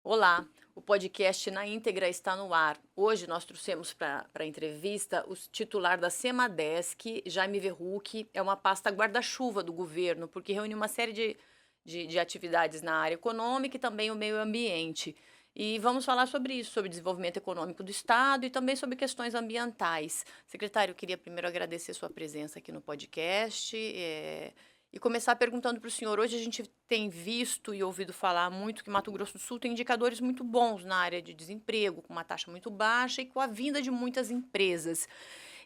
Olá, o podcast na íntegra está no ar. Hoje nós trouxemos para a entrevista o titular da Semadesc, Jaime Verrucchi. É uma pasta guarda-chuva do governo, porque reúne uma série de atividades na área econômica e também o meio ambiente. E vamos falar sobre isso, sobre desenvolvimento econômico do Estado e também sobre questões ambientais. Secretário, eu queria primeiro agradecer sua presença aqui no podcast. E começar perguntando para o senhor, hoje a gente tem visto e ouvido falar muito que Mato Grosso do Sul tem indicadores muito bons na área de desemprego, com uma taxa muito baixa e com a vinda de muitas empresas.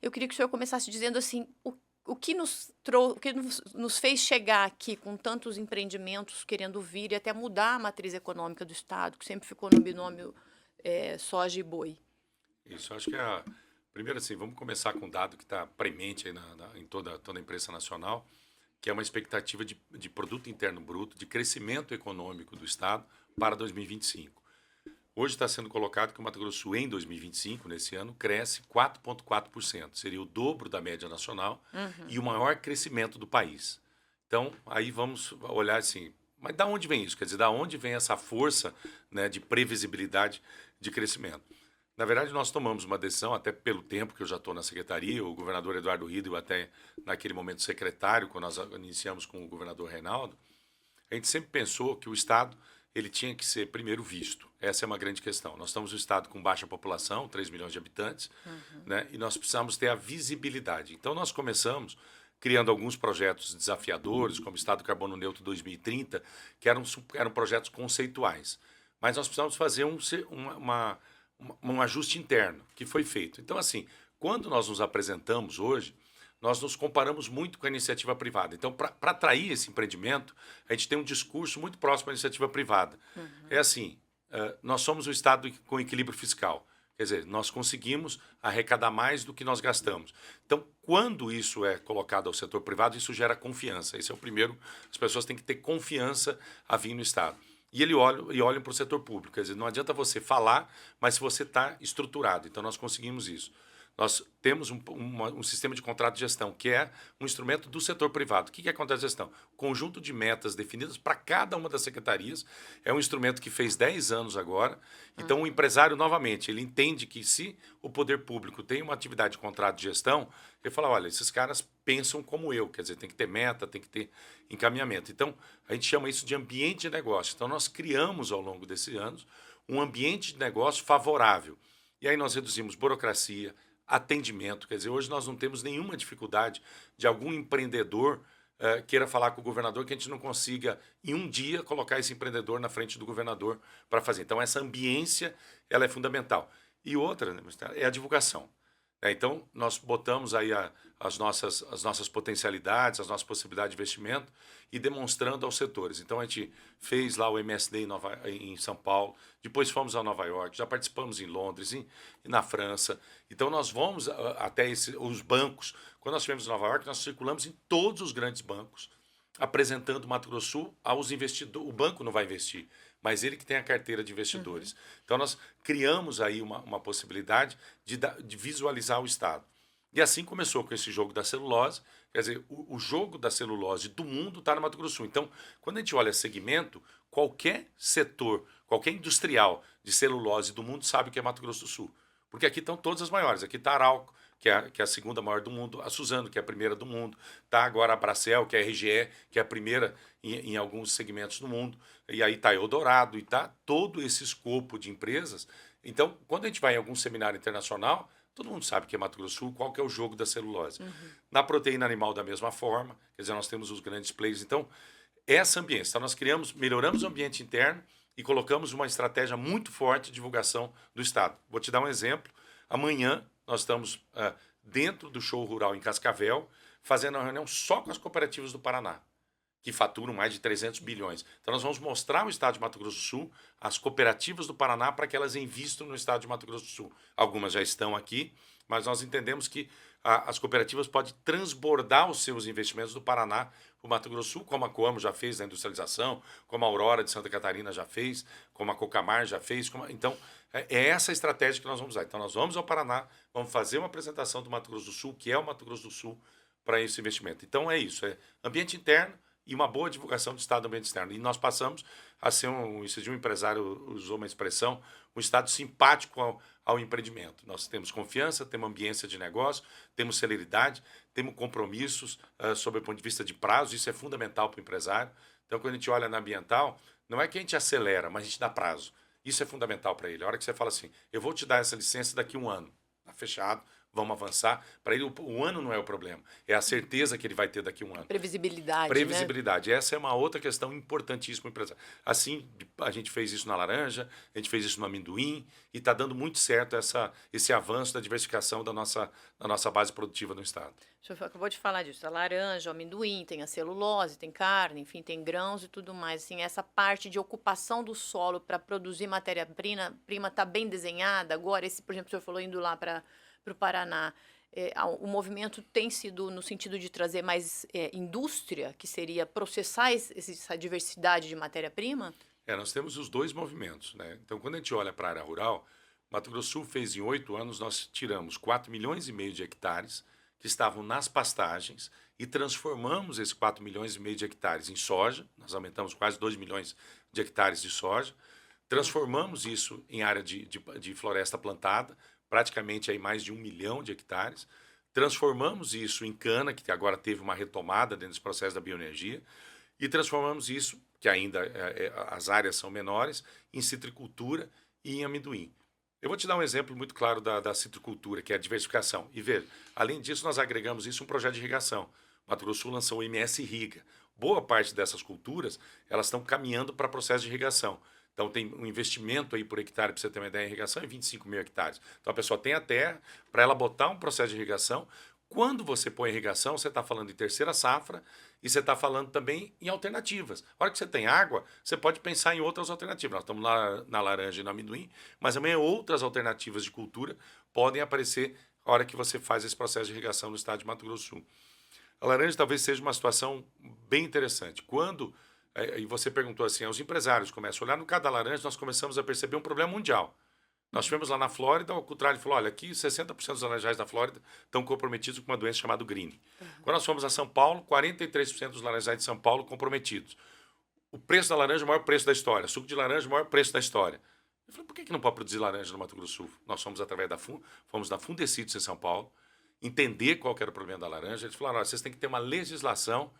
Eu queria que o senhor começasse dizendo assim, o que nos fez chegar aqui com tantos empreendimentos querendo vir e até mudar a matriz econômica do Estado, que sempre ficou no binômio soja e boi. Isso, acho que primeiro assim, vamos começar com um dado que está premente aí em toda a imprensa nacional, que é uma expectativa de produto interno bruto, de crescimento econômico do Estado para 2025. Hoje está sendo colocado que o Mato Grosso do Sul, em 2025, nesse ano, cresce 4,4%. Seria o dobro da média nacional e o maior crescimento do país. Então, aí vamos olhar assim, mas da onde vem isso? Quer dizer, da onde vem essa força, né, de previsibilidade de crescimento? Na verdade, nós tomamos uma decisão, até pelo tempo que eu já estou na secretaria, o governador Eduardo Riedel, até naquele momento secretário, quando nós iniciamos com o governador Reinaldo, a gente sempre pensou que o Estado ele tinha que ser primeiro visto. Essa é uma grande questão. Nós estamos um Estado com baixa população, 3 milhões de habitantes, né, e nós precisamos ter a visibilidade. Então, nós começamos criando alguns projetos desafiadores, como Estado Carbono Neutro 2030, que eram projetos conceituais. Mas nós precisamos fazer um ajuste interno que foi feito. Então, assim, quando nós nos apresentamos hoje, nós nos comparamos muito com a iniciativa privada. Então, para atrair esse empreendimento, a gente tem um discurso muito próximo à iniciativa privada. É assim, nós somos um Estado com equilíbrio fiscal. Quer dizer, nós conseguimos arrecadar mais do que nós gastamos. Então, quando isso é colocado ao setor privado, isso gera confiança. Esse é o primeiro, as pessoas têm que ter confiança a vir no Estado. E olham para o setor público. Quer dizer, não adianta você falar, mas se você está estruturado. Então, nós conseguimos isso. Nós temos um sistema de contrato de gestão, que é um instrumento do setor privado. O que é contrato de gestão? Conjunto de metas definidas para cada uma das secretarias. É um instrumento que fez 10 anos agora. Então, o empresário, novamente, ele entende que se o poder público tem uma atividade de contrato de gestão, ele fala, olha, esses caras pensam como eu, quer dizer, tem que ter meta, tem que ter encaminhamento. Então, a gente chama isso de ambiente de negócio. Então, nós criamos, ao longo desses anos, um ambiente de negócio favorável. E aí nós reduzimos burocracia, atendimento. Quer dizer, hoje nós não temos nenhuma dificuldade de algum empreendedor queira falar com o governador que a gente não consiga, em um dia, colocar esse empreendedor na frente do governador para fazer. Então, essa ambiência ela é fundamental. E outra, né, é a divulgação. Então, nós botamos aí as nossas potencialidades, as nossas possibilidades de investimento e demonstrando aos setores. Então, a gente fez lá o MSD em São Paulo, depois fomos a Nova York, já participamos em Londres e na França. Então, nós vamos até os bancos. Quando nós estivemos em Nova York, nós circulamos em todos os grandes bancos, apresentando o Mato Grosso do Sul aos investidores. O banco não vai investir, mas ele que tem a carteira de investidores. Então, nós criamos aí uma possibilidade de visualizar o Estado. E assim começou com esse jogo da celulose. Quer dizer, o jogo da celulose do mundo está no Mato Grosso do Sul. Então, quando a gente olha segmento, qualquer setor, qualquer industrial de celulose do mundo sabe o que é Mato Grosso do Sul. Porque aqui estão todas as maiores. Aqui está a Arauco, que é a segunda maior do mundo, a Suzano, que é a primeira do mundo, está agora a Bracel, que é a RGE, que é a primeira em alguns segmentos do mundo, e aí está a Eldorado, e está todo esse escopo de empresas. Então, quando a gente vai em algum seminário internacional, todo mundo sabe que é Mato Grosso do Sul, qual que é o jogo da celulose. Na proteína animal, da mesma forma, quer dizer, nós temos os grandes players. Então, essa ambiência, então nós melhoramos o ambiente interno e colocamos uma estratégia muito forte de divulgação do Estado. Vou te dar um exemplo. Amanhã, nós estamos dentro do show rural em Cascavel, fazendo uma reunião só com as cooperativas do Paraná, que faturam mais de 300 bilhões. Então, nós vamos mostrar o Estado de Mato Grosso do Sul, as cooperativas do Paraná, para que elas invistam no Estado de Mato Grosso do Sul. Algumas já estão aqui, mas nós entendemos que as cooperativas podem transbordar os seus investimentos do Paraná para o Mato Grosso do Sul, como a Coamo já fez na industrialização, como a Aurora de Santa Catarina já fez, como a Cocamar já fez. Então, é essa a estratégia que nós vamos usar. Então, nós vamos ao Paraná, vamos fazer uma apresentação do Mato Grosso do Sul, que é o Mato Grosso do Sul, para esse investimento. Então é isso, é ambiente interno e uma boa divulgação do Estado do ambiente externo. E nós passamos a ser um empresário usou uma expressão, um Estado simpático ao empreendimento. Nós temos confiança, temos ambiência de negócio, temos celeridade, temos compromissos sob o ponto de vista de prazo, isso é fundamental para o empresário. Então, quando a gente olha na ambiental, não é que a gente acelera, mas a gente dá prazo. Isso é fundamental para ele. A hora que você fala assim, eu vou te dar essa licença daqui a 1 ano, está fechado, vamos avançar. Para ele, o ano não é o problema, é a certeza que ele vai ter daqui a 1 ano. Previsibilidade, Previsibilidade. Né? Essa é uma outra questão importantíssima. Assim, a gente fez isso na laranja, a gente fez isso no amendoim, e está dando muito certo esse avanço da diversificação da nossa base produtiva no Estado. O senhor acabou de falar disso, a laranja, o amendoim, tem a celulose, tem carne, enfim, tem grãos e tudo mais. Assim, essa parte de ocupação do solo para produzir matéria-prima está bem desenhada agora? Esse, por exemplo, o senhor falou indo lá para o Paraná. O movimento tem sido no sentido de trazer mais indústria, que seria processar essa diversidade de matéria-prima? Nós temos os dois movimentos. Né? Então, quando a gente olha para a área rural, Mato Grosso do Sul fez em 8 anos, nós tiramos 4,5 milhões de hectares que estavam nas pastagens e transformamos esses 4,5 milhões de hectares em soja. Nós aumentamos quase 2 milhões de hectares de soja. Transformamos isso em área de floresta plantada, praticamente aí mais de 1 milhão de hectares. Transformamos isso em cana, que agora teve uma retomada dentro desse processo da bioenergia, e transformamos isso, que ainda as áreas são menores, em citricultura e em amendoim. Eu vou te dar um exemplo muito claro da citricultura, que é a diversificação. E veja, além disso, nós agregamos isso a um projeto de irrigação. Mato Grosso do Sul lançou o MS Irriga. Boa parte dessas culturas, elas estão caminhando para processo de irrigação. Então, tem um investimento aí por hectare, para você ter uma ideia, em irrigação é 25 mil hectares. Então, a pessoa tem a terra para ela botar um processo de irrigação. Quando você põe irrigação, você está falando em terceira safra e você está falando também em alternativas. A hora que você tem água, você pode pensar em outras alternativas. Nós estamos lá na laranja e no amendoim, mas também outras alternativas de cultura podem aparecer a hora que você faz esse processo de irrigação no estado de Mato Grosso do Sul. A laranja talvez seja uma situação bem interessante. E você perguntou assim, os empresários começam a olhar no caso da laranja, nós começamos a perceber um problema mundial. Nós tivemos lá na Flórida, o Cutrale falou, olha, aqui 60% dos laranjais da Flórida estão comprometidos com uma doença chamada green. Quando nós fomos a São Paulo, 43% dos laranjais de São Paulo comprometidos. O preço da laranja é o maior preço da história, suco de laranja é o maior preço da história. Eu falei, por que não pode produzir laranja no Mato Grosso do Sul? Nós fomos através fomos na Fundecidos em São Paulo, entender qual que era o problema da laranja. Eles falaram, olha, vocês têm que ter uma legislação,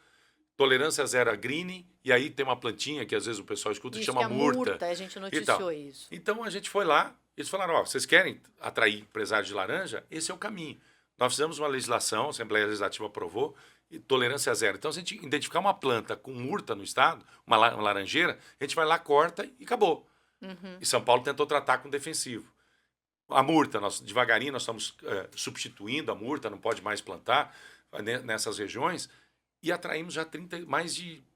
tolerância zero a green, e aí tem uma plantinha que às vezes o pessoal escuta que chama é murta. A gente noticiou isso. Então a gente foi lá, eles falaram, ó, vocês querem atrair empresários de laranja? Esse é o caminho. Nós fizemos uma legislação, a Assembleia Legislativa aprovou, e tolerância zero. Então, se a gente identificar uma planta com murta no estado, uma laranjeira, a gente vai lá, corta e acabou. E São Paulo tentou tratar com defensivo. A murta, devagarinho nós estamos substituindo a murta, não pode mais plantar nessas regiões, e atraímos já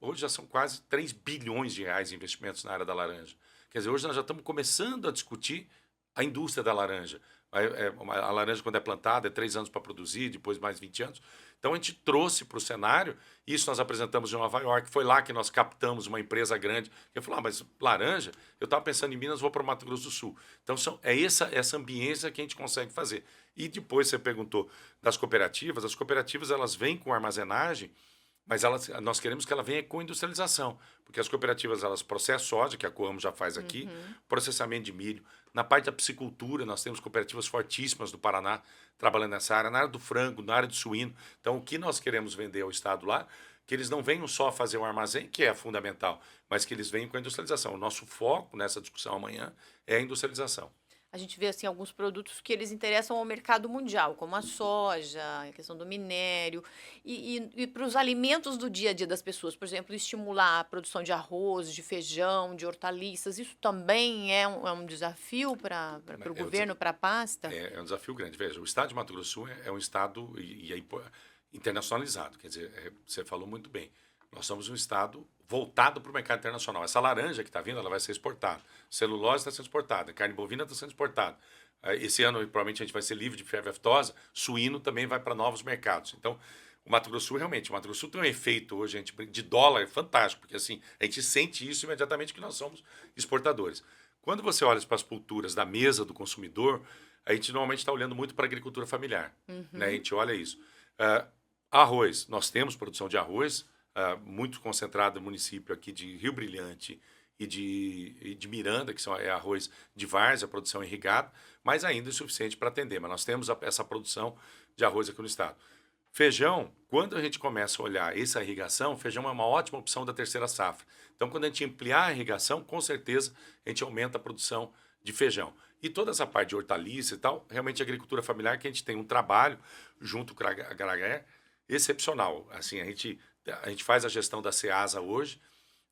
hoje já são quase 3 bilhões de reais de investimentos na área da laranja. Quer dizer, hoje nós já estamos começando a discutir a indústria da laranja. A laranja, quando é plantada, é 3 anos para produzir, depois mais 20 anos. Então, a gente trouxe para o cenário, isso nós apresentamos em Nova York, foi lá que nós captamos uma empresa grande, que falou, mas laranja, eu estava pensando em Minas, vou para o Mato Grosso do Sul. Então, é essa ambiência que a gente consegue fazer. E depois você perguntou das cooperativas, as cooperativas elas vêm com armazenagem, mas nós queremos que ela venha com industrialização, porque as cooperativas elas processam soja, que a Coamo já faz aqui, processamento de milho. Na parte da piscicultura, nós temos cooperativas fortíssimas do Paraná trabalhando nessa área, na área do frango, na área do suíno. Então, o que nós queremos vender ao Estado lá, que eles não venham só fazer um armazém, que é fundamental, mas que eles venham com a industrialização. O nosso foco nessa discussão amanhã é a industrialização. A gente vê assim alguns produtos que eles interessam ao mercado mundial, como a soja, a questão do minério, e para os alimentos do dia a dia das pessoas, por exemplo, estimular a produção de arroz, de feijão, de hortaliças, isso também é um desafio para o governo, para a pasta? É um desafio grande. Veja, o estado de Mato Grosso do Sul é um estado internacionalizado, quer dizer, você falou muito bem. Nós somos um estado voltado para o mercado internacional. Essa laranja que está vindo, ela vai ser exportada. Celulose está sendo exportada, carne bovina está sendo exportada. Esse ano, provavelmente, a gente vai ser livre de febre aftosa. Suíno também vai para novos mercados. Então, o Mato Grosso do Sul, realmente, o Mato Grosso do Sul tem um efeito hoje de dólar fantástico, porque assim, a gente sente isso imediatamente que nós somos exportadores. Quando você olha para as culturas da mesa do consumidor, a gente normalmente está olhando muito para a agricultura familiar. Né? A gente olha isso. Arroz, nós temos produção de arroz, muito concentrada no município aqui de Rio Brilhante e de Miranda, que é arroz de várzea, produção irrigada, mas ainda é suficiente para atender. Mas nós temos essa produção de arroz aqui no estado. Feijão, quando a gente começa a olhar essa irrigação, feijão é uma ótima opção da terceira safra. Então, quando a gente ampliar a irrigação, com certeza a gente aumenta a produção de feijão. E toda essa parte de hortaliça e tal, realmente a agricultura familiar, que a gente tem um trabalho junto com a Grager excepcional. Assim, a gente faz a gestão da Ceasa hoje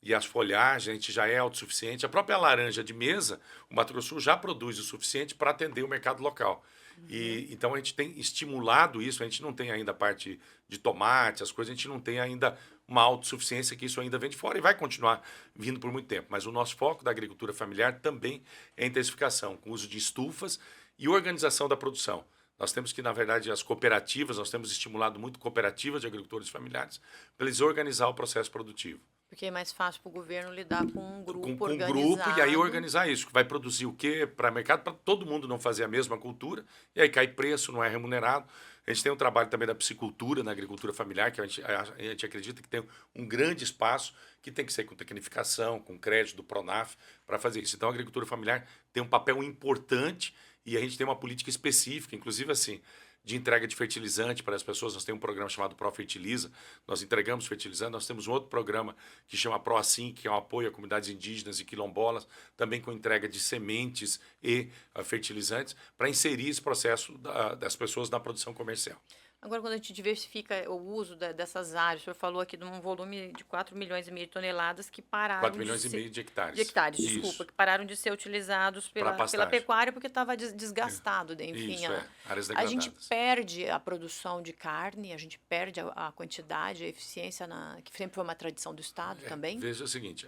e as folhagens, a gente já é autossuficiente. A própria laranja de mesa, o Mato Grosso do Sul já produz o suficiente para atender o mercado local. E então a gente tem estimulado isso, a gente não tem ainda a parte de tomate, as coisas, a gente não tem ainda uma autossuficiência, que isso ainda vem de fora e vai continuar vindo por muito tempo. Mas o nosso foco da agricultura familiar também é a intensificação, com o uso de estufas e organização da produção. Nós temos que, na verdade, as cooperativas, nós temos estimulado muito cooperativas de agricultores familiares para eles organizar o processo produtivo. Porque é mais fácil para o governo lidar com um grupo Com um organizado. grupo, e aí organizar isso, que vai produzir o quê para mercado, para todo mundo não fazer a mesma cultura, e aí cai preço, não é remunerado. A gente tem um trabalho também da piscicultura na agricultura familiar, que a gente acredita que tem um grande espaço, que tem que ser com tecnificação, com crédito do Pronaf, para fazer isso. Então a agricultura familiar tem um papel importante e a gente tem uma política específica, inclusive assim, de entrega de fertilizante para as pessoas. Nós temos um programa chamado ProFertiliza, nós entregamos fertilizante. Nós temos um outro programa que chama ProAsim, que é um apoio a comunidades indígenas e quilombolas, também com entrega de sementes e fertilizantes, para inserir esse processo das pessoas na produção comercial. Agora, quando a gente diversifica o uso dessas áreas, o senhor falou aqui de um volume de 4 milhões e meio de toneladas que pararam 4 milhões e meio de hectares. De hectares, Isso. desculpa, que pararam de ser utilizados pela pecuária porque estava desgastado. Enfim, Isso, áreas a gente degradadas. perde a produção de carne, a gente perde a quantidade, a eficiência, que sempre foi uma tradição do Estado também. Veja o seguinte,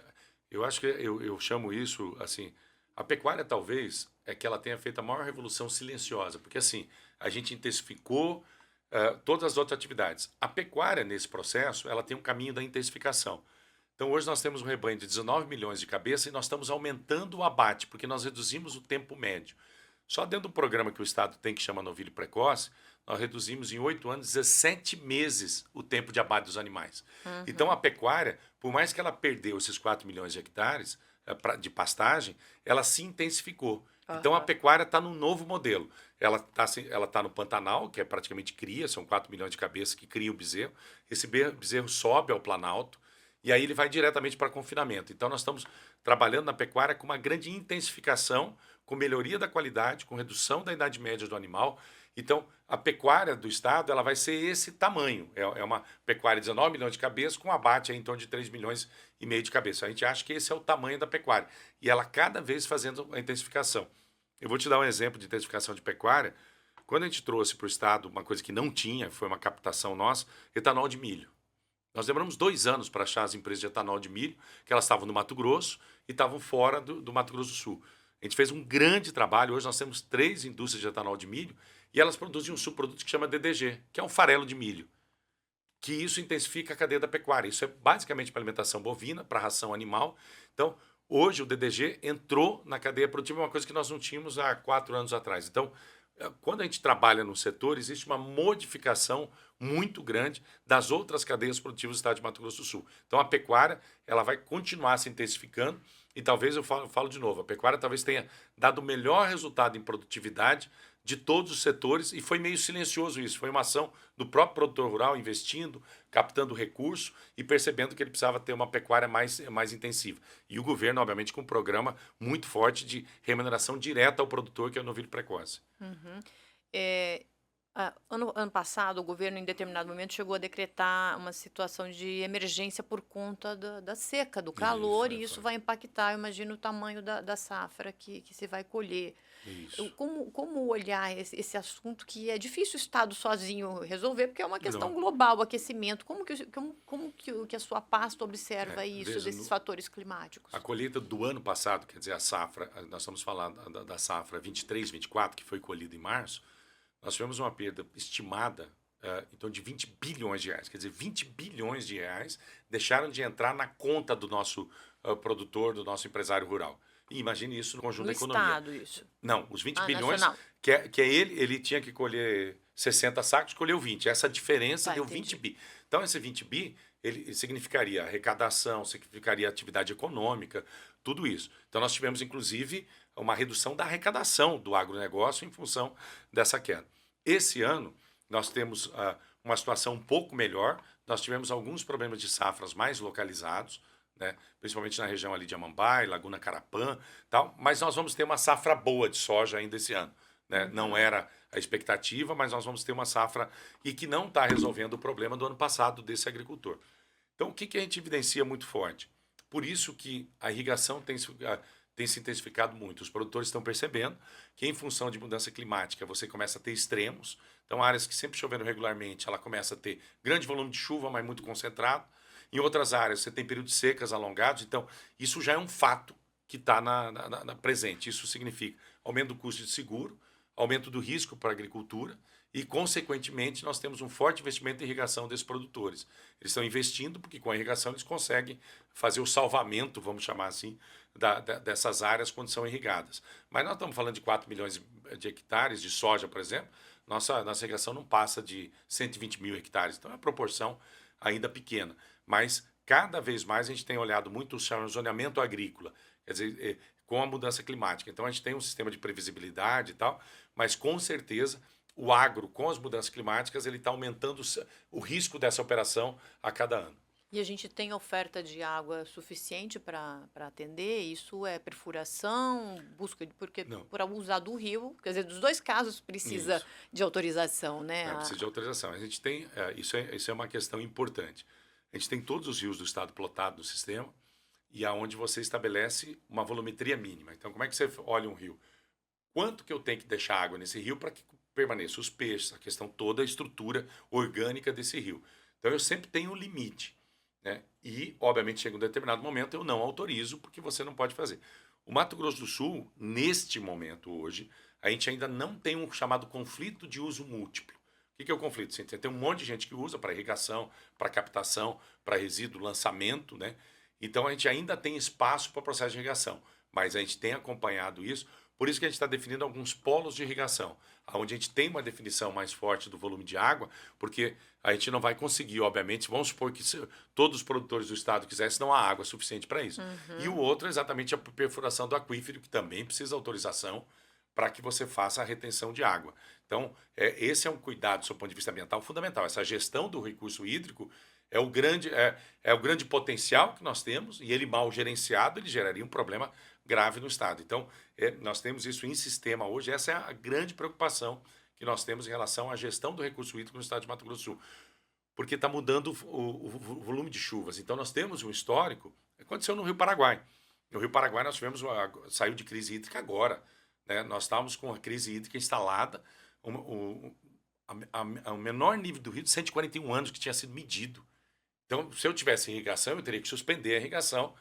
eu acho que eu chamo isso, assim, a pecuária talvez é que ela tenha feito a maior revolução silenciosa, porque assim, a gente intensificou todas as outras atividades. A pecuária, nesse processo, ela tem um caminho da intensificação. Então, hoje nós temos um rebanho de 19 milhões de cabeças e nós estamos aumentando o abate, porque nós reduzimos o tempo médio. Só dentro do programa que o Estado tem, que chama Novilho Precoce, nós reduzimos em 8 anos, 17 meses, o tempo de abate dos animais. Então, a pecuária, por mais que ela perdeu esses 4 milhões de hectares de pastagem, ela se intensificou. Então, a pecuária está num novo modelo. Ela tá no Pantanal, que é praticamente cria, são 4 milhões de cabeças que criam o bezerro. Esse bezerro sobe ao Planalto e aí ele vai diretamente para confinamento. Então, nós estamos trabalhando na pecuária com uma grande intensificação, com melhoria da qualidade, com redução da idade média do animal. Então, a pecuária do Estado ela vai ser esse tamanho. É uma pecuária de 19 milhões de cabeças, com abate em torno de 3 milhões e meio de cabeças. A gente acha que esse é o tamanho da pecuária. E ela cada vez fazendo a intensificação. Eu vou te dar um exemplo de intensificação de pecuária. Quando a gente trouxe para o Estado uma coisa que não tinha, foi uma captação nossa, etanol de milho. Nós demoramos 2 anos para achar as empresas de etanol de milho, que elas estavam no Mato Grosso e estavam fora do Mato Grosso do Sul. A gente fez um grande trabalho. Hoje nós temos 3 indústrias de etanol de milho e elas produzem um subproduto que chama DDG, que é um farelo de milho, que isso intensifica a cadeia da pecuária. Isso é basicamente para alimentação bovina, para ração animal. Então, hoje o DDG entrou na cadeia produtiva, uma coisa que nós não tínhamos há 4 anos atrás. Então, quando a gente trabalha no setor, existe uma modificação muito grande das outras cadeias produtivas do estado de Mato Grosso do Sul. Então, a pecuária ela vai continuar se intensificando e talvez, eu falo de novo, a pecuária talvez tenha dado o melhor resultado em produtividade de todos os setores e foi meio silencioso isso. Foi uma ação do próprio produtor rural investindo, captando recurso e percebendo que ele precisava ter uma pecuária mais intensiva. E o governo, obviamente, com um programa muito forte de remuneração direta ao produtor, que é o Novilho Precoce. Ano passado, o governo, em determinado momento, chegou a decretar uma situação de emergência por conta da seca, do calor, e isso vai impactar, eu imagino, o tamanho da safra que se vai colher. Isso. Como olhar esse assunto que é difícil o Estado sozinho resolver, porque é uma questão global, o aquecimento. Como que a sua pasta observa isso, veja, desses fatores climáticos? A colheita do ano passado, quer dizer, a safra, nós estamos falando da safra 23, 24, que foi colhida em março, nós tivemos uma perda estimada em torno de 20 bilhões de reais. Quer dizer, 20 bilhões de reais deixaram de entrar na conta do nosso produtor, do nosso empresário rural. E imagine isso no conjunto da economia. Estado, isso. Não, os 20 bilhões, nacional. que é ele tinha que colher 60 sacos, colheu 20. Essa diferença deu entendi. 20 bi. Então, esse 20 bi, ele significaria arrecadação, significaria atividade econômica, tudo isso. Então, nós tivemos, inclusive, uma redução da arrecadação do agronegócio em função dessa queda. Esse ano, nós temos uma situação um pouco melhor. Nós tivemos alguns problemas de safras mais localizados, né? Principalmente na região ali de Amambai, Laguna Carapã, tal. Mas nós vamos ter uma safra boa de soja ainda esse ano, né? Não era a expectativa, mas nós vamos ter uma safra e que não está resolvendo o problema do ano passado desse agricultor. Então, o que a gente evidencia muito forte? Por isso que a irrigação tem se intensificado muito. Os produtores estão percebendo que, em função de mudança climática, você começa a ter extremos. Então, áreas que sempre choveram regularmente, ela começa a ter grande volume de chuva, mas muito concentrado. Em outras áreas, você tem períodos de secas alongados. Então, isso já é um fato que está presente. Isso significa aumento do custo de seguro, aumento do risco para a agricultura e, consequentemente, nós temos um forte investimento em irrigação desses produtores. Eles estão investindo porque, com a irrigação, eles conseguem fazer o salvamento, vamos chamar assim, dessas áreas quando são irrigadas. Mas nós estamos falando de 4 milhões de hectares de soja, por exemplo. Nossa irrigação não passa de 120 mil hectares. Então, é uma proporção ainda pequena. Mas, cada vez mais, a gente tem olhado muito o zoneamento agrícola. Quer dizer, com a mudança climática. Então, a gente tem um sistema de previsibilidade e tal, mas, com certeza, o agro, com as mudanças climáticas, ele está aumentando o risco dessa operação a cada ano. E a gente tem oferta de água suficiente para atender? Isso é perfuração, busca porque Não. por usar do rio, quer dizer, dos dois casos precisa Isso. de autorização, né? Precisa de autorização. A gente tem, isso é uma questão importante. A gente tem todos os rios do estado plotados no sistema e aonde você estabelece uma volumetria mínima. Então, como é que você olha um rio? Quanto que eu tenho que deixar água nesse rio para que permaneça os peixes, a questão toda, a estrutura orgânica desse rio. Então, eu sempre tenho um limite, né? E, obviamente, chega um determinado momento, eu não autorizo, porque você não pode fazer. O Mato Grosso do Sul, neste momento hoje, a gente ainda não tem um chamado conflito de uso múltiplo. O que é o conflito? Você tem um monte de gente que usa para irrigação, para captação, para resíduo, lançamento, né? Então, a gente ainda tem espaço para o processo de irrigação, mas a gente tem acompanhado isso. Por isso que a gente está definindo alguns polos de irrigação, onde a gente tem uma definição mais forte do volume de água, porque a gente não vai conseguir, obviamente, vamos supor que todos os produtores do estado quisessem, não há água suficiente para isso. E o outro é exatamente a perfuração do aquífero, que também precisa de autorização para que você faça a retenção de água. Então, esse é um cuidado, do seu ponto de vista ambiental, fundamental. Essa gestão do recurso hídrico é o grande potencial que nós temos, e ele mal gerenciado, ele geraria um problema grave no estado. Então, nós temos isso em sistema hoje. Essa é a grande preocupação que nós temos em relação à gestão do recurso hídrico no estado de Mato Grosso do Sul, porque está mudando o volume de chuvas. Então, nós temos um histórico, aconteceu no Rio Paraguai. No Rio Paraguai, nós tivemos saiu de crise hídrica agora, né? Nós estávamos com a crise hídrica instalada, o menor nível do rio de 141 anos que tinha sido medido. Então, se eu tivesse irrigação, eu teria que suspender a irrigação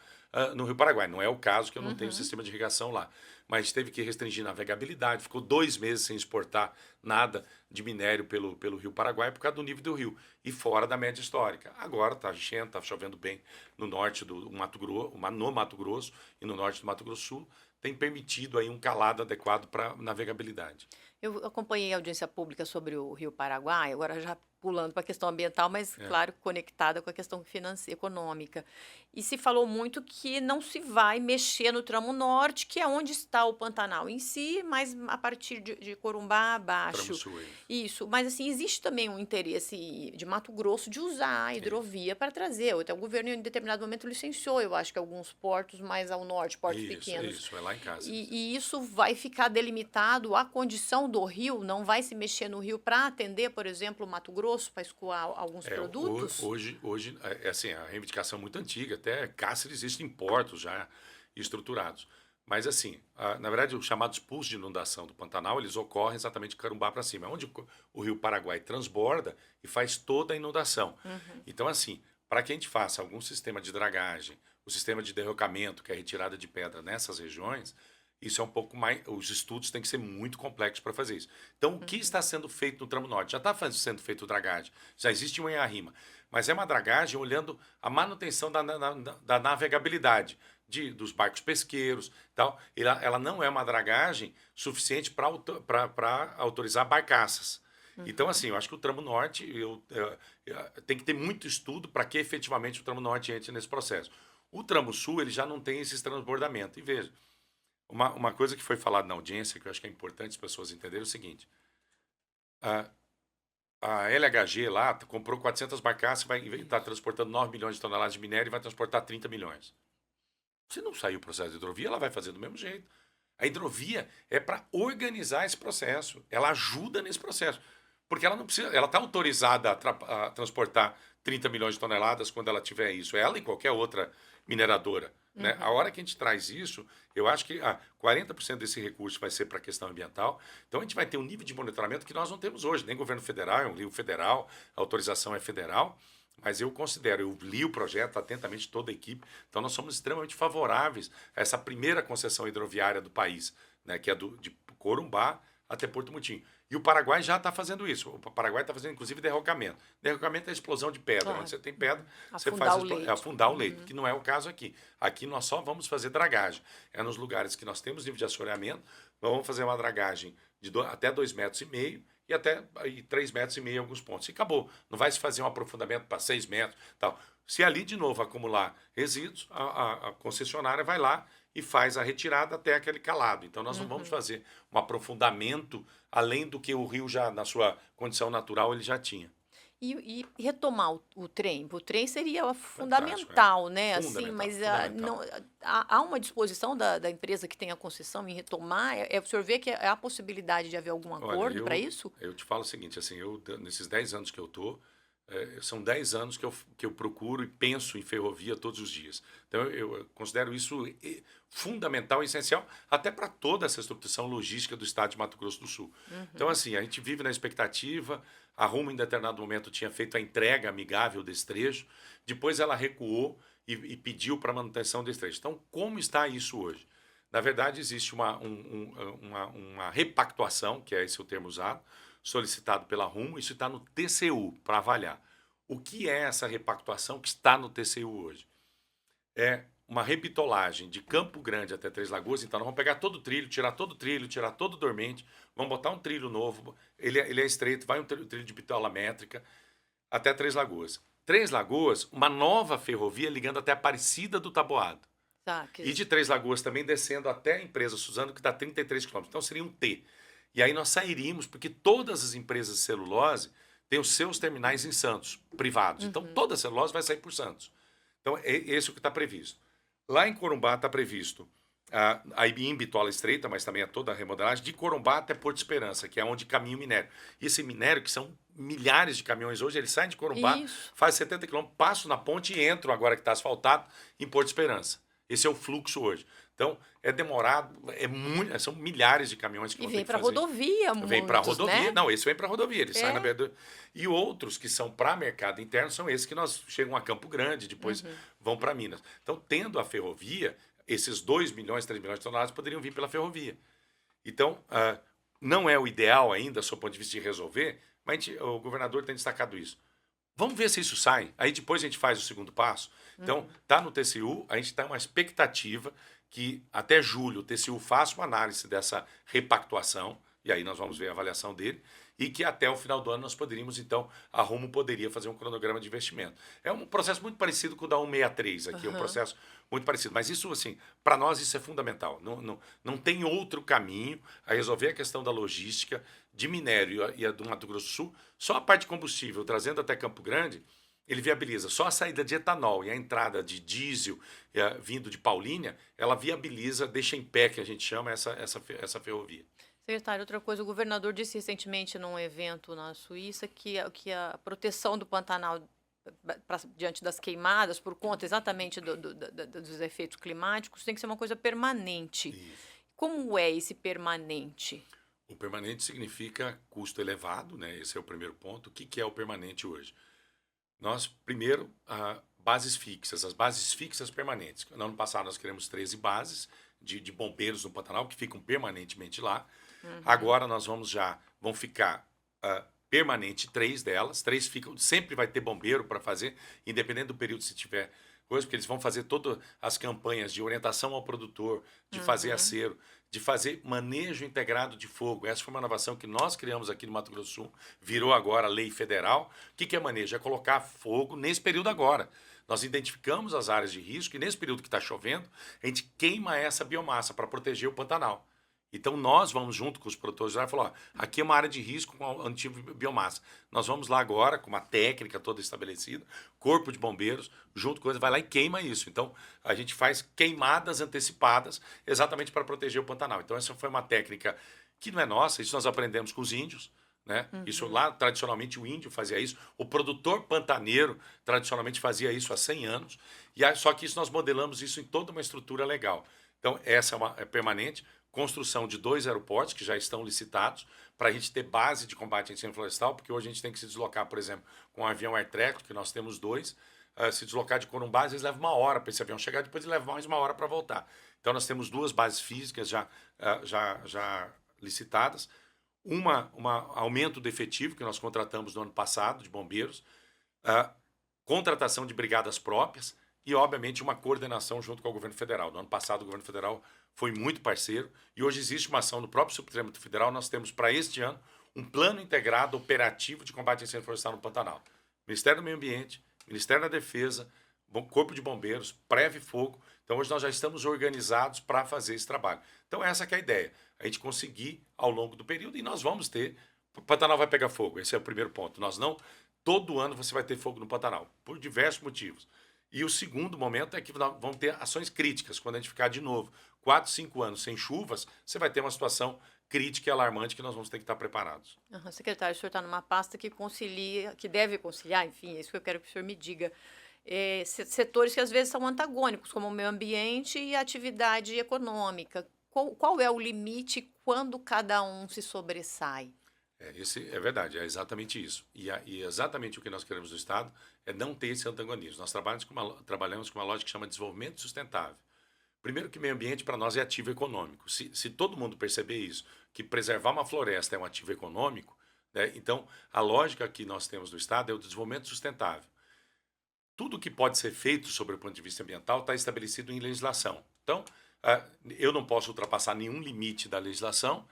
no Rio Paraguai. Não é o caso, que eu não tenho sistema de irrigação lá. Mas a gente teve que restringir navegabilidade, ficou 2 meses sem exportar nada de minério pelo Rio Paraguai por causa do nível do rio e fora da média histórica. Agora está enchendo, está chovendo bem no norte do Mato Grosso, no Mato Grosso e no norte do Mato Grosso do Sul, tem permitido aí um calado adequado para navegabilidade. Eu acompanhei a audiência pública sobre o Rio Paraguai, agora já pulando para a questão ambiental, mas, claro, conectada com a questão financeira, econômica. E se falou muito que não se vai mexer no tramo norte, que é onde está o Pantanal em si, mas a partir de Corumbá abaixo. Tramo sul, Isso, mas assim, existe também um interesse de Mato Grosso de usar a hidrovia para trazer. Até o governo, em determinado momento, licenciou, eu acho que alguns portos mais ao norte, portos pequenos. Isso, é lá em casa. E isso vai ficar delimitado à condição do rio, não vai se mexer no rio para atender, por exemplo, o Mato Grosso, para escoar alguns produtos? Hoje assim, a reivindicação é muito antiga, até Cáceres existem portos já estruturados. Mas assim, na verdade, os chamados pools de inundação do Pantanal, eles ocorrem exatamente de Corumbá para cima, onde o rio Paraguai transborda e faz toda a inundação. Então, assim, para que a gente faça algum sistema de dragagem, o sistema de derrocamento, que é a retirada de pedra nessas regiões, isso é um pouco mais. Os estudos têm que ser muito complexos para fazer isso. Então, o que está sendo feito no tramo norte? Já está sendo feito dragagem, já existe uma Enarrima, mas é uma dragagem olhando a manutenção da navegabilidade dos barcos pesqueiros. Tal. Ela não é uma dragagem suficiente para autorizar barcaças. Então, assim, eu acho que o tramo norte tem que ter muito estudo para que efetivamente o tramo norte entre nesse processo. O tramo sul, ele já não tem esse transbordamento. E veja, uma coisa que foi falada na audiência, que eu acho que é importante as pessoas entenderem, é o seguinte: a, a LHG lá comprou 400 barcaças, vai estar transportando 9 milhões de toneladas de minério e vai transportar 30 milhões. Se não sair o processo de hidrovia, ela vai fazer do mesmo jeito. A hidrovia é para organizar esse processo. Ela ajuda nesse processo. Porque ela não precisa, ela está autorizada a transportar 30 milhões de toneladas quando ela tiver isso. Ela e qualquer outra mineradora. Né? A hora que a gente traz isso, eu acho que 40% desse recurso vai ser para a questão ambiental. Então a gente vai ter um nível de monitoramento que nós não temos hoje. Nem governo federal, é um livro federal, a autorização é federal. Mas eu considero, eu li o projeto atentamente, toda a equipe, então nós somos extremamente favoráveis a essa primeira concessão hidroviária do país, né, que é de Corumbá até Porto Mutim. E o Paraguai já está fazendo isso. O Paraguai está fazendo, inclusive, derrocamento. Derrocamento é a explosão de pedra. Claro. Onde você tem pedra, você Afundar faz o leito. afundar o leito, que não é o caso aqui. Aqui nós só vamos fazer dragagem. É nos lugares que nós temos nível de assoreamento, nós vamos fazer uma dragagem de até 2,5 metros e até 3,5 metros em alguns pontos. E acabou. Não vai se fazer um aprofundamento para 6 metros. Tal. Se ali, de novo, acumular resíduos, a concessionária vai lá e faz a retirada até aquele calado. Então, nós não vamos fazer um aprofundamento além do que o rio já, na sua condição natural, ele já tinha. E retomar o trem? O trem seria Fantástico, fundamental, né? Assim, Fundamental, mas fundamental. não, há uma disposição da empresa que tem a concessão em retomar? O senhor vê que há a possibilidade de haver algum Olha, acordo para isso? eu te falo o seguinte, assim, nesses 10 anos que eu estou, são 10 anos que eu procuro e penso em ferrovia todos os dias. Então, eu considero isso fundamental e essencial até para toda essa estruturação logística do estado de Mato Grosso do Sul. Então, assim, a gente vive na expectativa, a Rumo, em determinado momento, tinha feito a entrega amigável desse trecho, depois ela recuou e pediu para manutenção desse trecho. Então, como está isso hoje? Na verdade, existe uma repactuação, que é esse o termo usado, solicitado pela Rumo, isso está no TCU, para avaliar. O que é essa repactuação que está no TCU hoje? É uma repitolagem de Campo Grande até Três Lagoas, então nós vamos pegar todo o trilho, tirar todo o dormente, vamos botar um trilho novo, ele é estreito, vai um trilho de bitola métrica até Três Lagoas. Três Lagoas, uma nova ferrovia ligando até Aparecida do Taboado. Tá, E de Três Lagoas também descendo até a empresa Suzano, que dá 33 quilômetros. Então seria um T. E aí nós sairíamos, porque todas as empresas de celulose têm os seus terminais em Santos, privados. Então toda a celulose vai sair por Santos. Então é esse o que está previsto. Lá em Corumbá está previsto a em Bitola Estreita, mas também toda a remodelagem, de Corumbá até Porto Esperança, que é onde caminha o minério. E esse minério, que são milhares de caminhões hoje, eles saem de Corumbá, Isso. faz 70 quilômetros, passam na ponte e entram, agora que está asfaltado, em Porto Esperança. Esse é o fluxo hoje. Então, é demorado, são milhares de caminhões que E vão vem ter que para fazer. rodovia, Vem para muitos, rodovia. né? Não, esse vem para rodovia, ele sai É. na beira. E outros que são para mercado interno são esses que nós chegam a Campo Grande, depois vão para Minas. Então, tendo a ferrovia, esses 2 milhões, 3 milhões de toneladas poderiam vir pela ferrovia. Então, não é o ideal ainda, sob o ponto de vista de resolver, mas o governador tem destacado isso. Vamos ver se isso sai. Aí depois a gente faz o segundo passo. Então, está no TCU, a gente está uma expectativa que até julho o TCU faça uma análise dessa repactuação, e aí nós vamos ver a avaliação dele, e que até o final do ano nós poderíamos, então, a Rumo poderia fazer um cronograma de investimento. É um processo muito parecido com o da 163 aqui, um processo muito parecido. Mas isso, assim, para nós isso é fundamental. Não tem outro caminho a resolver a questão da logística de minério e a do Mato Grosso do Sul. Só a parte de combustível, trazendo até Campo Grande, ele viabiliza. Só a saída de etanol e a entrada de diesel vindo de Paulínia, ela viabiliza, deixa em pé, que a gente chama, essa ferrovia. Secretário, outra coisa, o governador disse recentemente num evento na Suíça que a proteção do Pantanal diante das queimadas, por conta exatamente dos efeitos climáticos, tem que ser uma coisa permanente. Isso. Como é esse permanente? O permanente significa custo elevado, né? Esse é o primeiro ponto. O que é o permanente hoje? Nós, primeiro, bases fixas, as bases fixas permanentes. No ano passado nós criamos 13 bases de bombeiros no Pantanal, que ficam permanentemente lá. Agora nós vão ficar permanente 3 delas, 3 ficam, sempre vai ter bombeiro para fazer, independente do período se tiver coisa, porque eles vão fazer todas as campanhas de orientação ao produtor, de fazer acero, de fazer manejo integrado de fogo. Essa foi uma inovação que nós criamos aqui no Mato Grosso do Sul, virou agora lei federal. O que é manejo? É colocar fogo nesse período agora. Nós identificamos as áreas de risco e nesse período que está chovendo, a gente queima essa biomassa para proteger o Pantanal. Então, nós vamos junto com os produtores rurais e falar, ó, aqui é uma área de risco com antiga biomassa. Nós vamos lá agora, com uma técnica toda estabelecida, corpo de bombeiros, junto com eles, vai lá e queima isso. Então, a gente faz queimadas antecipadas exatamente para proteger o Pantanal. Então, essa foi uma técnica que não é nossa, isso nós aprendemos com os índios, né? Isso lá, tradicionalmente, o índio fazia isso. O produtor pantaneiro, tradicionalmente, fazia isso há 100 anos. Só que isso nós modelamos isso em toda uma estrutura legal. Então, essa é permanente. Construção de 2 aeroportos que já estão licitados para a gente ter base de combate a incêndio florestal, porque hoje a gente tem que se deslocar, por exemplo, com um avião aircraft, que nós temos 2, se deslocar de Corumbá, às vezes leva 1 hora para esse avião chegar, depois ele leva mais 1 hora para voltar. Então nós temos 2 bases físicas já licitadas, um aumento do efetivo que nós contratamos no ano passado de bombeiros, contratação de brigadas próprias e, obviamente, uma coordenação junto com o governo federal. No ano passado, o governo federal foi muito parceiro e hoje existe uma ação no próprio Supremo Federal. Nós temos, para este ano, um plano integrado operativo de combate a incêndio florestal no Pantanal. Ministério do Meio Ambiente, Ministério da Defesa, Corpo de Bombeiros, Preve Fogo. Então, hoje nós já estamos organizados para fazer esse trabalho. Então, essa que é a ideia. A gente conseguir ao longo do período e nós vamos ter... O Pantanal vai pegar fogo, esse é o primeiro ponto. Nós não... Todo ano você vai ter fogo no Pantanal, por diversos motivos. E o segundo momento é que nós vamos ter ações críticas. Quando a gente ficar de novo 4, 5 anos sem chuvas, você vai ter uma situação crítica e alarmante que nós vamos ter que estar preparados. Secretário, o senhor está numa pasta que concilia, que deve conciliar, enfim, é isso que eu quero que o senhor me diga. Setores que às vezes são antagônicos, como o meio ambiente e a atividade econômica. Qual é o limite quando cada um se sobressai? Esse é verdade, é exatamente isso. E exatamente o que nós queremos do Estado é não ter esse antagonismo. Nós trabalhamos com uma lógica que chama de desenvolvimento sustentável. Primeiro que meio ambiente para nós é ativo econômico. Se todo mundo perceber isso, que preservar uma floresta é um ativo econômico, né, então a lógica que nós temos do Estado é o desenvolvimento sustentável. Tudo que pode ser feito sobre o ponto de vista ambiental está estabelecido em legislação. Então, eu não posso ultrapassar nenhum limite da legislação,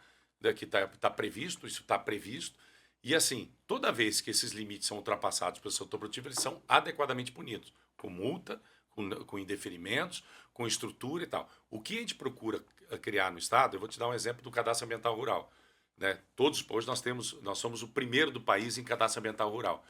que está previsto, isso está previsto, e assim, toda vez que esses limites são ultrapassados pelo setor produtivo, eles são adequadamente punidos, com multa, com indeferimentos, com estrutura e tal. O que a gente procura criar no Estado, eu vou te dar um exemplo do cadastro ambiental rural. Né? Hoje nós somos o primeiro do país em cadastro ambiental rural.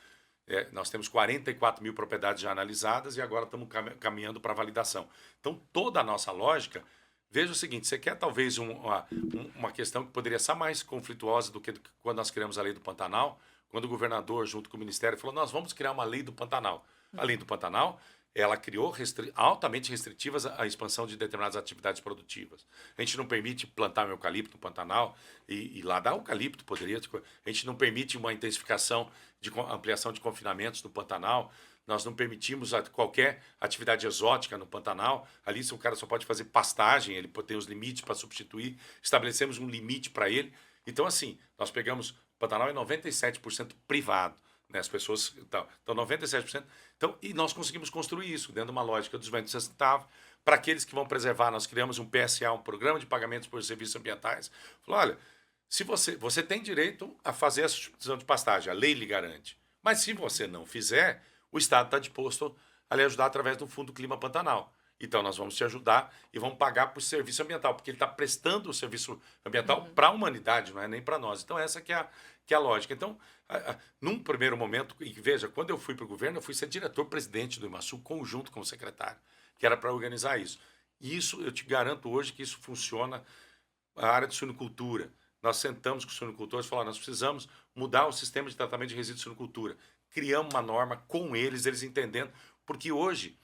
Nós temos 44 mil propriedades já analisadas e agora estamos caminhando para validação. Então, toda a nossa lógica... Veja o seguinte, você quer talvez uma questão que poderia ser mais conflituosa do que quando nós criamos a lei do Pantanal, quando o governador, junto com o Ministério, falou, nós vamos criar uma lei do Pantanal. A lei do Pantanal, ela criou altamente restritivas a expansão de determinadas atividades produtivas. A gente não permite plantar um eucalipto no Pantanal e lá dá eucalipto, poderia. A gente não permite uma intensificação de ampliação de confinamentos no Pantanal. Nós não permitimos qualquer atividade exótica no Pantanal. Ali, se o cara só pode fazer pastagem, ele tem os limites para substituir. Estabelecemos um limite para ele. Então, assim, nós pegamos... O Pantanal é 97% privado. Né? As pessoas... Então, 97%... Então, e nós conseguimos construir isso dentro de uma lógica do desenvolvimento sustentável. Para aqueles que vão preservar, nós criamos um PSA, um Programa de Pagamentos por Serviços Ambientais. Falou, olha, se você tem direito a fazer a substituição de pastagem, a lei lhe garante. Mas se você não fizer... O Estado está disposto a lhe ajudar através do Fundo Clima Pantanal. Então, nós vamos te ajudar e vamos pagar por serviço ambiental, porque ele está prestando o serviço ambiental para a humanidade, não é nem para nós. Então, essa que é a lógica. Então, num primeiro momento, e veja, quando eu fui para o governo, eu fui ser diretor-presidente do IMASU, conjunto com o secretário, que era para organizar isso. E isso, eu te garanto hoje que isso funciona na área de suinocultura. Nós sentamos com os suinocultores e falamos, nós precisamos mudar o sistema de tratamento de resíduos de suinocultura. Criamos uma norma com eles entendendo, porque hoje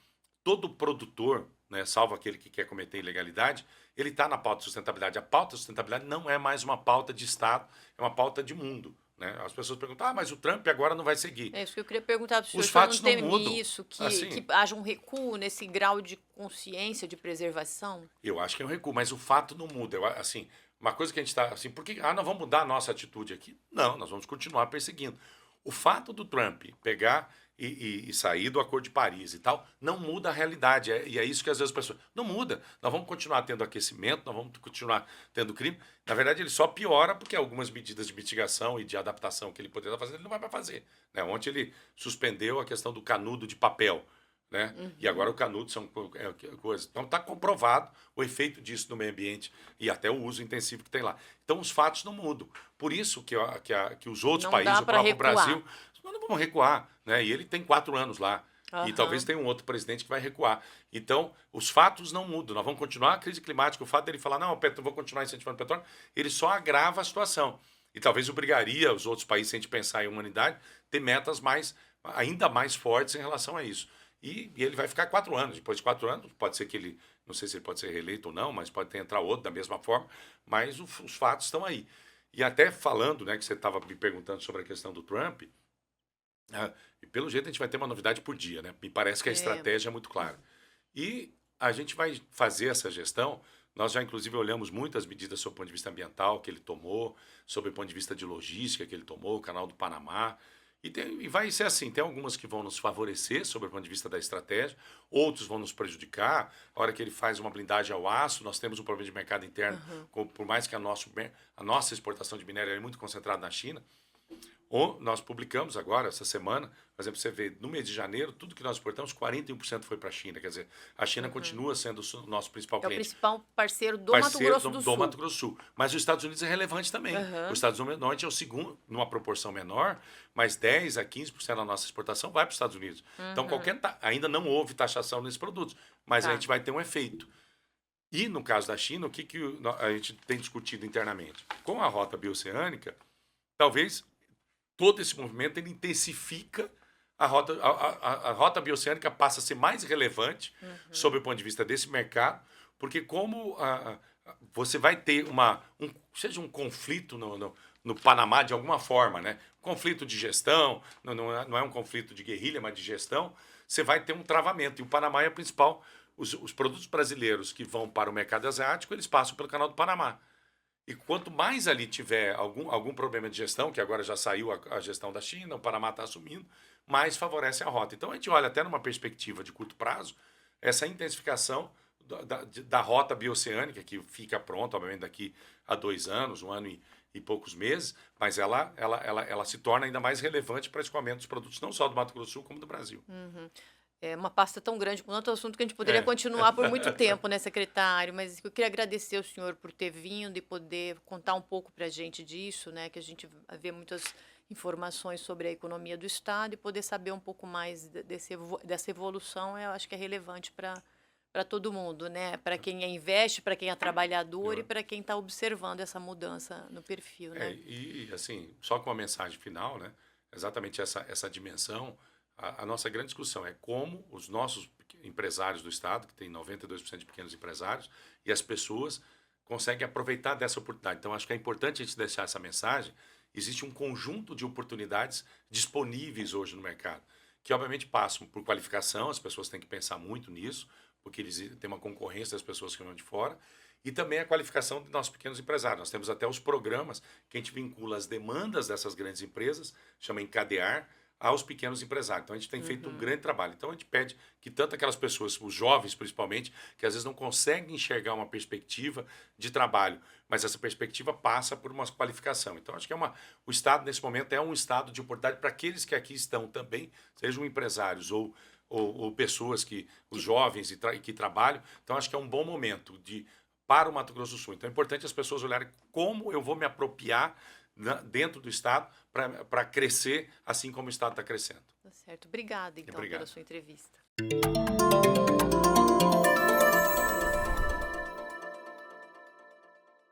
todo produtor, né, salvo aquele que quer cometer ilegalidade, ele está na pauta de sustentabilidade. A pauta de sustentabilidade não é mais uma pauta de Estado, é uma pauta de mundo. Né? As pessoas perguntam, mas o Trump agora não vai seguir. É isso que eu queria perguntar para o senhor. Os fatos não teme não mudam. Isso, que Assim, haja um recuo nesse grau de consciência, de preservação? Eu acho que é um recuo, mas o fato não muda. Assim, uma coisa que a gente está assim, por que nós vamos mudar a nossa atitude aqui? Não, nós vamos continuar perseguindo. O fato do Trump pegar e sair do Acordo de Paris e tal, não muda a realidade. E é isso que às vezes as pessoas... Não muda. Nós vamos continuar tendo aquecimento, nós vamos continuar tendo crime. Na verdade, ele só piora porque algumas medidas de mitigação e de adaptação que ele poderia fazer, ele não vai mais fazer. Né? Ontem ele suspendeu a questão do canudo de papel. Né? E agora o canudo são coisas. Então está comprovado o efeito disso no meio ambiente e até o uso intensivo que tem lá. Então os fatos não mudam. Por isso que os outros Não países, dá o pra próprio recuar. Brasil, não vamos recuar. Né? E ele tem 4 anos lá. E Aham. talvez tenha um outro presidente que vai recuar. Então, os fatos não mudam. Nós vamos continuar a crise climática. O fato dele falar, não, eu vou continuar incentivando o petróleo, ele só agrava a situação. E talvez obrigaria os outros países, se a gente pensar em humanidade, ter metas ainda mais fortes em relação a isso. E ele vai ficar 4 anos. Depois de 4 anos, pode ser que ele, não sei se ele pode ser reeleito ou não, mas pode ter entrar outro da mesma forma, mas os fatos estão aí. E até falando, né, que você estava me perguntando sobre a questão do Trump, e pelo jeito a gente vai ter uma novidade por dia, né? Me parece que a estratégia é muito clara. E a gente vai fazer essa gestão. Nós já, inclusive, olhamos muitas medidas sob o ponto de vista ambiental que ele tomou, sob o ponto de vista de logística que ele tomou, o Canal do Panamá. E vai ser assim, tem algumas que vão nos favorecer sob o ponto de vista da estratégia, outros vão nos prejudicar. A hora que ele faz uma blindagem ao aço, nós temos um problema de mercado interno, por mais que a nossa exportação de minério é muito concentrada na China. Nós publicamos agora, essa semana, por exemplo, você vê, no mês de janeiro, tudo que nós exportamos, 41% foi para a China. Quer dizer, a China continua sendo o nosso principal É o cliente. principal parceiro do Mato Grosso do Sul. Mato Grosso do Sul. Mas os Estados Unidos é relevante também. Os Estados Unidos normalmente é o segundo, numa proporção menor, mas 10% a 15% da nossa exportação vai para os Estados Unidos. Então, ainda não houve taxação nesses produtos, mas a gente vai ter um efeito. E no caso da China, o que a gente tem discutido internamente? Com a rota bioceânica, talvez todo esse movimento ele intensifica a rota bioceânica, passa a ser mais relevante sob o ponto de vista desse mercado, porque como você vai ter seja um conflito no Panamá de alguma forma, né? Conflito de gestão, não é um conflito de guerrilha, mas de gestão, você vai ter um travamento. E o Panamá é o principal. Os produtos brasileiros que vão para o mercado asiático, eles passam pelo Canal do Panamá. E quanto mais ali tiver algum problema de gestão, que agora já saiu a gestão da China, o Panamá está assumindo, mais favorece a rota. Então a gente olha até numa perspectiva de curto prazo, essa intensificação da rota bioceânica, que fica pronta, obviamente, daqui a 2 anos, 1 ano e poucos meses, mas ela se torna ainda mais relevante para o escoamento dos produtos, não só do Mato Grosso do Sul, como do Brasil. É uma pasta tão grande, com tanto assunto que a gente poderia continuar por muito tempo, né, secretário? Mas eu queria agradecer ao senhor por ter vindo e poder contar um pouco para a gente disso, né? Que a gente vê muitas informações sobre a economia do Estado e poder saber um pouco mais dessa evolução, eu acho que é relevante para todo mundo, né? Para quem investe, para quem é trabalhador e para quem está observando essa mudança no perfil, né? E assim, só com uma mensagem final, né? Exatamente essa dimensão. A nossa grande discussão é como os nossos empresários do Estado, que tem 92% de pequenos empresários, e as pessoas conseguem aproveitar dessa oportunidade. Então, acho que é importante a gente deixar essa mensagem. Existe um conjunto de oportunidades disponíveis hoje no mercado, que obviamente passam por qualificação, as pessoas têm que pensar muito nisso, porque eles têm uma concorrência das pessoas que vêm de fora, e também a qualificação dos nossos pequenos empresários. Nós temos até os programas que a gente vincula as demandas dessas grandes empresas, chama Encadear, aos pequenos empresários. Então, a gente tem feito um grande trabalho. Então, a gente pede que tanto aquelas pessoas, os jovens principalmente, que às vezes não conseguem enxergar uma perspectiva de trabalho, mas essa perspectiva passa por uma qualificação. Então, acho que o Estado, nesse momento, é um estado de oportunidade para aqueles que aqui estão também, sejam empresários ou pessoas os jovens que trabalham. Então, acho que é um bom momento para o Mato Grosso do Sul. Então, é importante as pessoas olharem como eu vou me apropriar dentro do Estado para crescer assim como o Estado está crescendo. Tá certo. Obrigada, então, Obrigado. pela sua entrevista.